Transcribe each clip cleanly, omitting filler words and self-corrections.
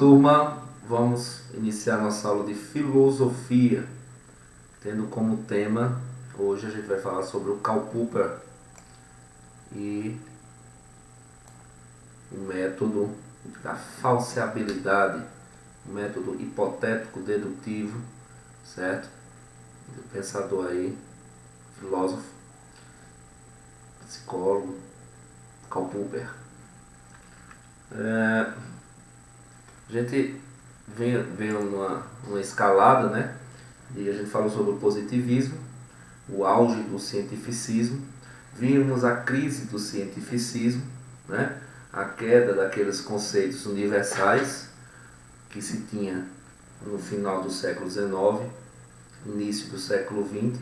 turma, vamos iniciar nossa aula de filosofia, tendo como tema, hoje a gente vai falar sobre o Karl Popper e o método da falseabilidade, o método hipotético-dedutivo, certo? Do pensador aí, filósofo, psicólogo, Karl Popper. A gente veio numa escalada, né? E a gente falou sobre o positivismo, o auge do cientificismo, vimos a crise do cientificismo, né? A queda daqueles conceitos universais que se tinha no final do século XIX, início do século XX,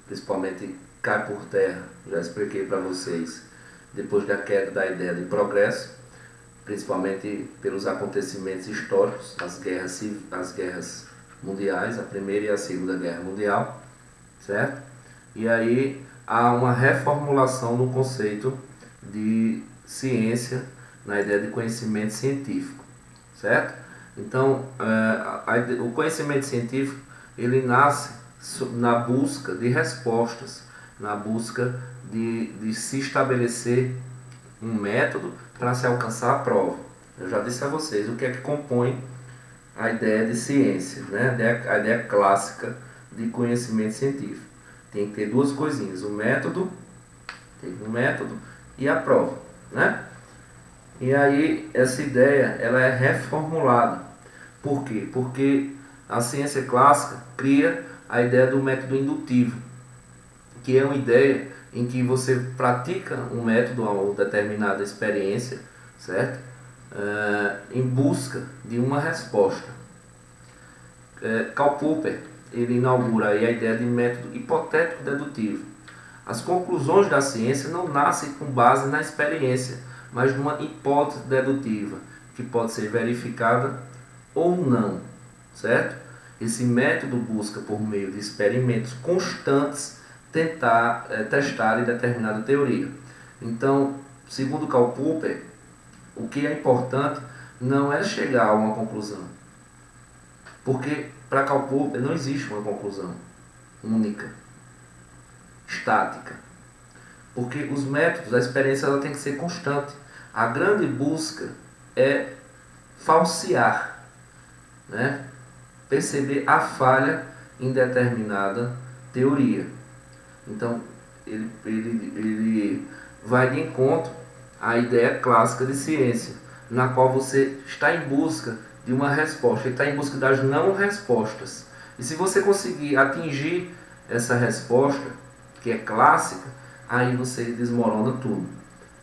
principalmente cai por terra, já expliquei para vocês, depois da queda da ideia de progresso, principalmente pelos acontecimentos históricos, as guerras mundiais, a Primeira e a Segunda Guerra Mundial, certo? E aí há uma reformulação no conceito de ciência, na ideia de conhecimento científico, certo? Então, o conhecimento científico, ele nasce na busca de respostas, na busca de se estabelecer um método para se alcançar a prova. Eu já disse a vocês o que é que compõe a ideia de ciência, né? A ideia clássica de conhecimento científico. Tem que ter duas coisinhas, o método e a prova, né? E aí essa ideia ela é reformulada. Por quê? Porque a ciência clássica cria a ideia do método indutivo, que é uma ideia em que você pratica um método ou determinada experiência, certo? Em busca de uma resposta. Karl Popper ele inaugura aí a ideia de método hipotético-dedutivo. As conclusões da ciência não nascem com base na experiência, mas numa hipótese dedutiva, que pode ser verificada ou não, certo? Esse método busca, por meio de experimentos constantes, testar determinada teoria. Então, segundo Karl Popper, o que é importante não é chegar a uma conclusão, porque para Karl Popper não existe uma conclusão única, estática, porque os métodos, a experiência ela tem que ser constante. A grande busca é falsear, né? Perceber a falha em determinada teoria. Então, ele vai de encontro à ideia clássica de ciência, na qual você está em busca de uma resposta, está em busca das não respostas. E se você conseguir atingir essa resposta, que é clássica, aí você desmorona tudo,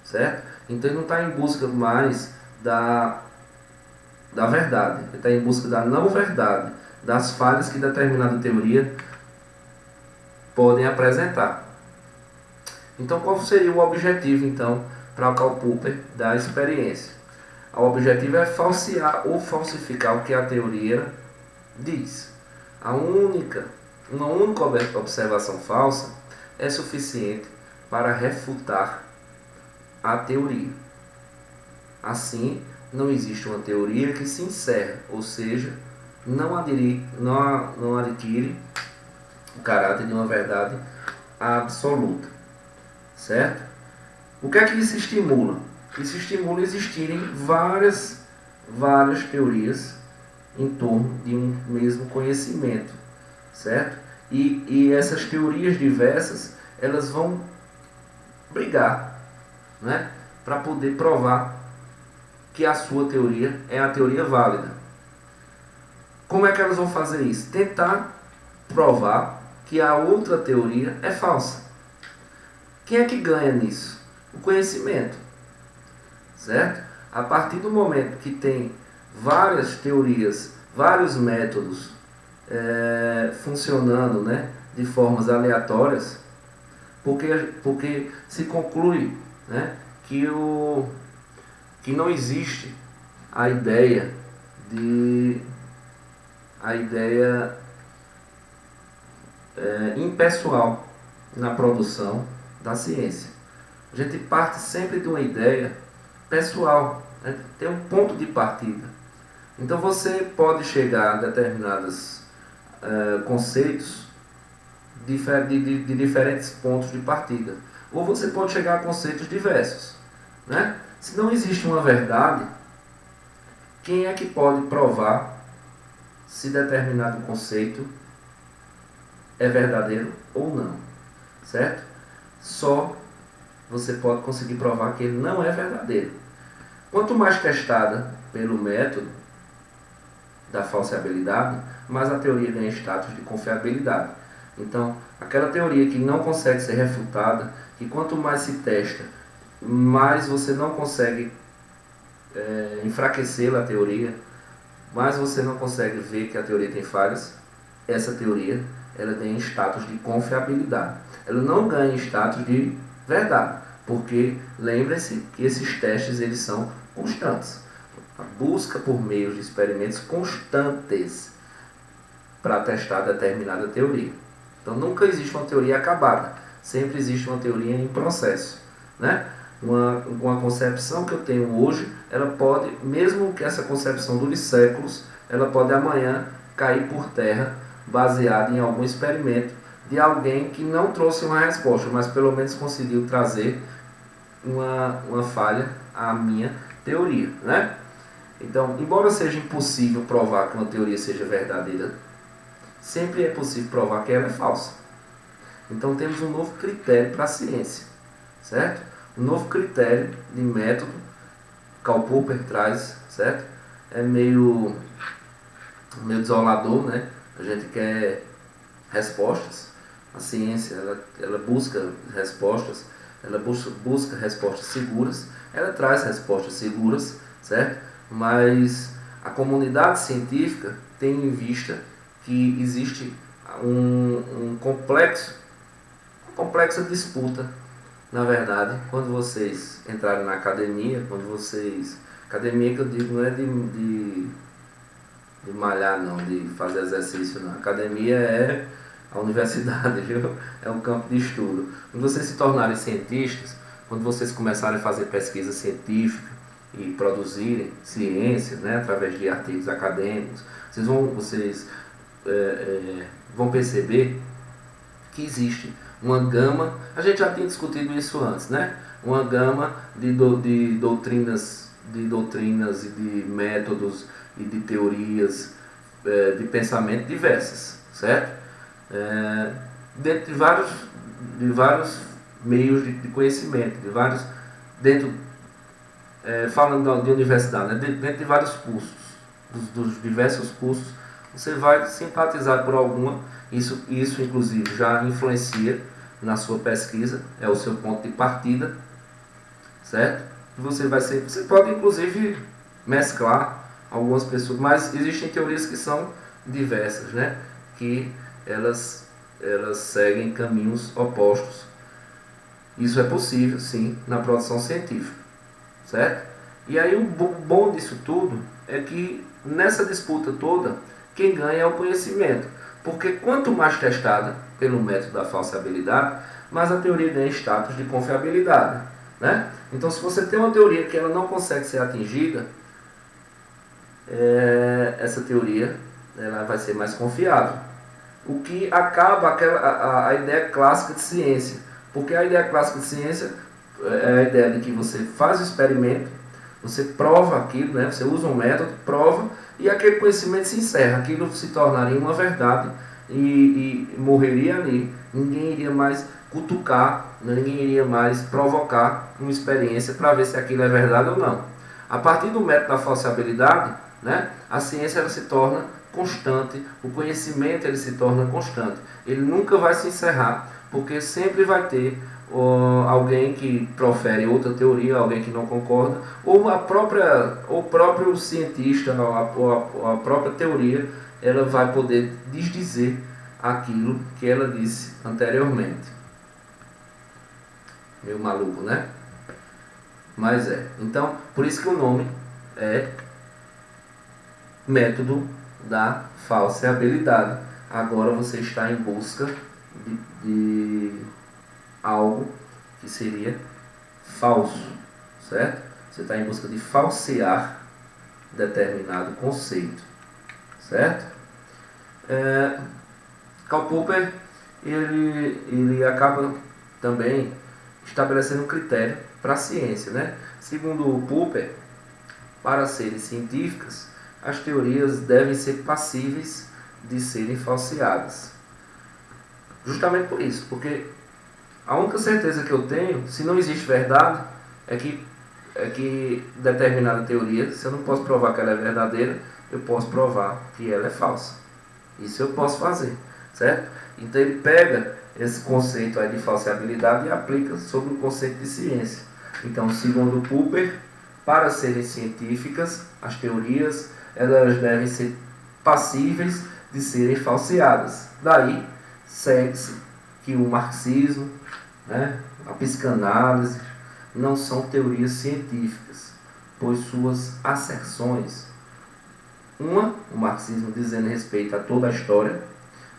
certo? Então ele não está em busca mais da verdade, ele está em busca da não verdade, das falhas que determinada teoria podem apresentar. Então, qual seria o objetivo, então, para o Karl Popper da experiência? O objetivo é falsear ou falsificar o que a teoria diz. Uma única observação falsa é suficiente para refutar a teoria. Assim, não existe uma teoria que se encerra, ou seja, não adquire o caráter de uma verdade absoluta, certo? O que é que isso estimula? Isso estimula existirem várias teorias em torno de um mesmo conhecimento, certo? E essas teorias diversas, elas vão brigar, né, para poder provar que a sua teoria é a teoria válida. Como é que elas vão fazer isso? Tentar provar que a outra teoria é falsa. Quem é que ganha nisso? O conhecimento, certo? A partir do momento que tem várias teorias, vários métodos funcionando, né, de formas aleatórias, porque se conclui, né, que não existe a ideia impessoal na produção da ciência. A gente parte sempre de uma ideia pessoal, né? Tem um ponto de partida. Então você pode chegar a determinados conceitos de diferentes pontos de partida. Ou você pode chegar a conceitos diversos. Né? Se não existe uma verdade, quem é que pode provar se determinado conceito é verdadeiro ou não? Certo? Só você pode conseguir provar que ele não é verdadeiro. Quanto mais testada pelo método da falseabilidade, mais a teoria ganha status de confiabilidade. Então, aquela teoria que não consegue ser refutada, que quanto mais se testa, mais você não consegue enfraquecê-la a teoria, mais você não consegue ver que a teoria tem falhas, essa teoria ela ganha status de confiabilidade. Ela não ganha status de verdade, porque lembre-se que esses testes eles são constantes. A busca por meios de experimentos constantes para testar determinada teoria. Então nunca existe uma teoria acabada, sempre existe uma teoria em processo, né? Uma concepção que eu tenho hoje, ela pode, mesmo que essa concepção dure séculos, ela pode amanhã cair por terra, baseada em algum experimento de alguém que não trouxe uma resposta, mas pelo menos conseguiu trazer uma falha à minha teoria, né? Então, embora seja impossível provar que uma teoria seja verdadeira, sempre é possível provar que ela é falsa. Então temos um novo critério para a ciência, certo? Um novo critério de método, Karl Popper traz, certo? É meio desolador, né? A gente quer respostas. A ciência, ela busca respostas, ela busca respostas seguras, ela traz respostas seguras, certo? Mas a comunidade científica tem em vista que existe uma complexa disputa, na verdade, quando vocês entrarem na academia, academia que eu digo não é de malhar não, de fazer exercício não, academia é a universidade, viu? É um campo de estudo. Quando vocês se tornarem cientistas, quando vocês começarem a fazer pesquisa científica e produzirem ciência, né, através de artigos acadêmicos, vocês vão perceber que existe uma gama, a gente já tinha discutido isso antes, né? Uma gama de doutrinas e de métodos e de teorias de pensamento diversas, certo? Dentro de vários meios de conhecimento, falando de universidade, né? Dentro de vários cursos, dos diversos cursos, você vai simpatizar por alguma, isso inclusive já influencia na sua pesquisa, é o seu ponto de partida, certo? E você pode inclusive mesclar algumas pessoas, mas existem teorias que são diversas, né? Que elas seguem caminhos opostos. Isso é possível, sim, na produção científica, certo? E aí o bom disso tudo é que nessa disputa toda, quem ganha é o conhecimento. Porque quanto mais testada pelo método da falseabilidade, mais a teoria ganha status de confiabilidade, né? Então se você tem uma teoria que ela não consegue ser atingida, essa teoria ela vai ser mais confiável. O que acaba a ideia clássica de ciência. Porque a ideia clássica de ciência é a ideia de que você faz o experimento, você prova aquilo, né? Você usa um método, prova, e aquele conhecimento se encerra. Aquilo se tornaria uma verdade e morreria ali. Ninguém iria mais cutucar, ninguém iria mais provocar uma experiência para ver se aquilo é verdade ou não. A partir do método da falseabilidade, né, a ciência ela se torna constante, o conhecimento ele se torna constante. Ele nunca vai se encerrar, porque sempre vai ter alguém que profere outra teoria, alguém que não concorda, ou o próprio cientista, ou a própria teoria, ela vai poder desdizer aquilo que ela disse anteriormente. Meio maluco, né? Mas então, por isso que o nome é método da falseabilidade. Agora você está em busca de algo que seria falso, certo? Você está em busca de falsear determinado conceito, certo? Karl Popper ele acaba também estabelecendo um critério para a ciência, né? Segundo Popper, para serem científicas, as teorias devem ser passíveis de serem falseadas. Justamente por isso, porque a única certeza que eu tenho, se não existe verdade, é que determinada teoria, se eu não posso provar que ela é verdadeira, eu posso provar que ela é falsa. Isso eu posso fazer, certo? Então ele pega esse conceito aí de falseabilidade e aplica sobre o conceito de ciência. Então, segundo Popper, para serem científicas, as teorias elas devem ser passíveis de serem falseadas. Daí, segue-se que o marxismo, né, a psicanálise, não são teorias científicas, pois suas asserções, uma, o marxismo dizendo respeito a toda a história,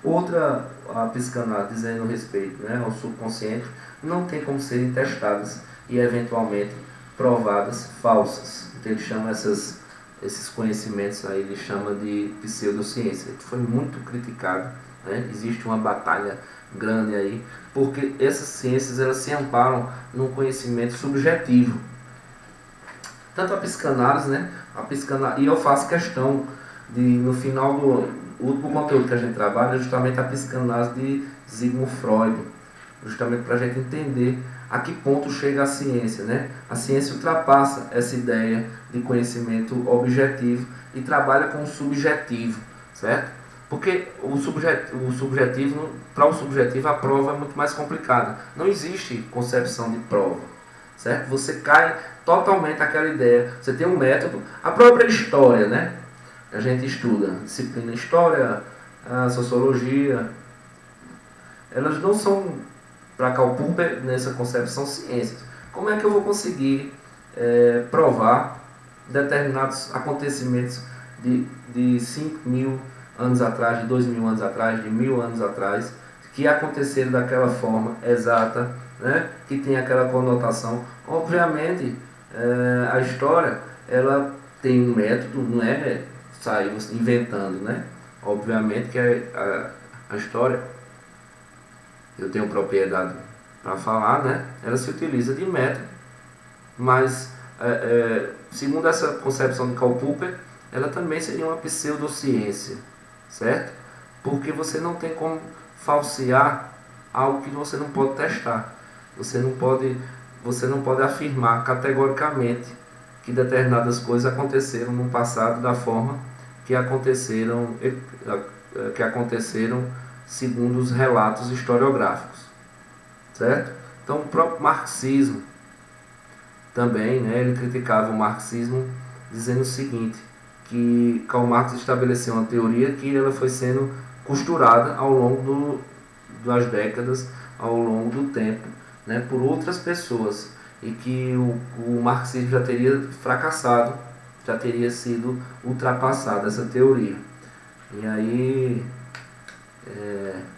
outra, a psicanálise dizendo respeito, né, ao subconsciente, não tem como serem testadas e eventualmente provadas falsas. Então ele chama esses conhecimentos aí, ele chama de pseudociência, que foi muito criticado, né? Existe uma batalha grande aí, porque essas ciências elas se amparam num conhecimento subjetivo. Tanto a psicanálise, né? E eu faço questão de, no final do último conteúdo que a gente trabalha, é justamente a psicanálise de Sigmund Freud, justamente para a gente entender a que ponto chega a ciência, né? A ciência ultrapassa essa ideia de conhecimento objetivo e trabalha com o subjetivo, certo? Porque o subjetivo, para o subjetivo a prova é muito mais complicada. Não existe concepção de prova, certo? Você cai totalmente naquela ideia. Você tem um método, a própria história, né? A gente estuda disciplina história, a sociologia, elas não são, para Karl Popper, nessa concepção, ciências. Como é que eu vou conseguir provar determinados acontecimentos de 5.000 anos atrás, de 2.000 anos atrás, de 1.000 anos atrás, que aconteceram daquela forma exata, né? Que tem aquela conotação? Obviamente, a história ela tem um método, não é sair inventando, né? Obviamente que a história, eu tenho propriedade para falar, né? Ela se utiliza de método, mas segundo essa concepção de Karl Popper, ela também seria uma pseudociência, certo? Porque você não tem como falsear algo que você não pode testar. Você não pode afirmar categoricamente que determinadas coisas aconteceram no passado da forma que aconteceram segundo os relatos historiográficos, certo? Então o próprio marxismo também, né, ele criticava o marxismo dizendo o seguinte, que Karl Marx estabeleceu uma teoria que ela foi sendo costurada ao longo das décadas, ao longo do tempo, né, por outras pessoas, e que o marxismo já teria fracassado, já teria sido ultrapassada essa teoria. E aí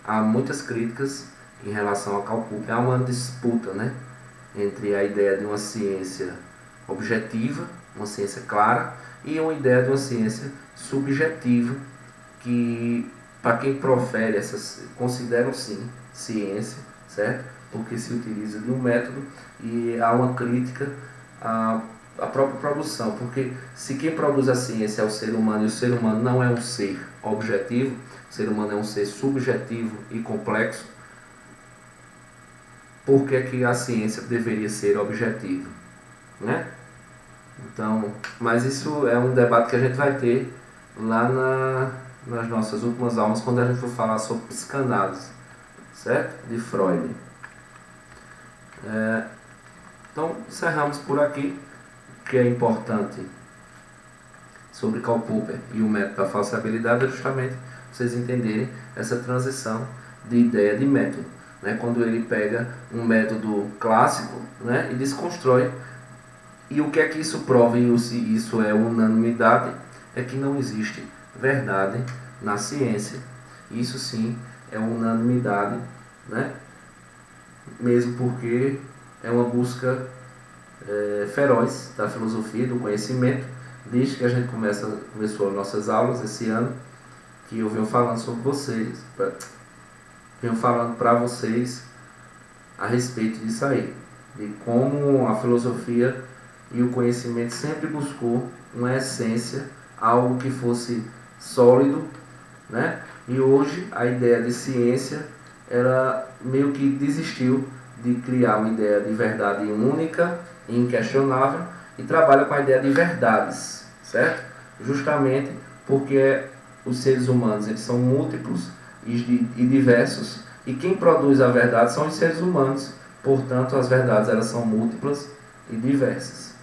há muitas críticas em relação a Karl Popper. Há uma disputa, né, entre a ideia de uma ciência objetiva, uma ciência clara, e uma ideia de uma ciência subjetiva, que para quem profere essas, consideram sim ciência, certo? Porque se utiliza de um método e há uma crítica à própria produção, porque se quem produz a ciência é o ser humano e o ser humano não é um ser objetivo, o ser humano é um ser subjetivo e complexo, por que a ciência deveria ser objetiva, né? Então, mas isso é um debate que a gente vai ter lá nas nossas últimas aulas, quando a gente for falar sobre psicanálise, certo? De Freud. Então, encerramos por aqui, o que é importante sobre Karl Popper e o método da falseabilidade é justamente vocês entenderem essa transição de ideia de método, né? Quando ele pega um método clássico, né, e desconstrói. E o que é que isso prova, e se isso é unanimidade, é que não existe verdade na ciência. Isso sim é unanimidade, né? Mesmo porque é uma busca feroz da filosofia, do conhecimento, desde que a gente começou as nossas aulas esse ano, que eu venho falando sobre vocês, venho falando para vocês a respeito disso aí, de como a filosofia e o conhecimento sempre buscou uma essência, algo que fosse sólido, né? E hoje a ideia de ciência, ela meio que desistiu de criar uma ideia de verdade única e inquestionável e trabalha com a ideia de verdades, certo? Justamente porque os seres humanos, eles são múltiplos e diversos, e quem produz a verdade são os seres humanos. Portanto, as verdades, elas são múltiplas e diversas,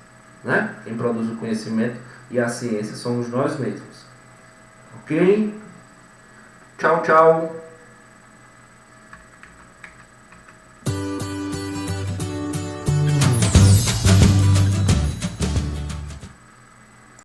né? Quem produz o conhecimento e a ciência somos nós mesmos. Ok? Tchau, tchau.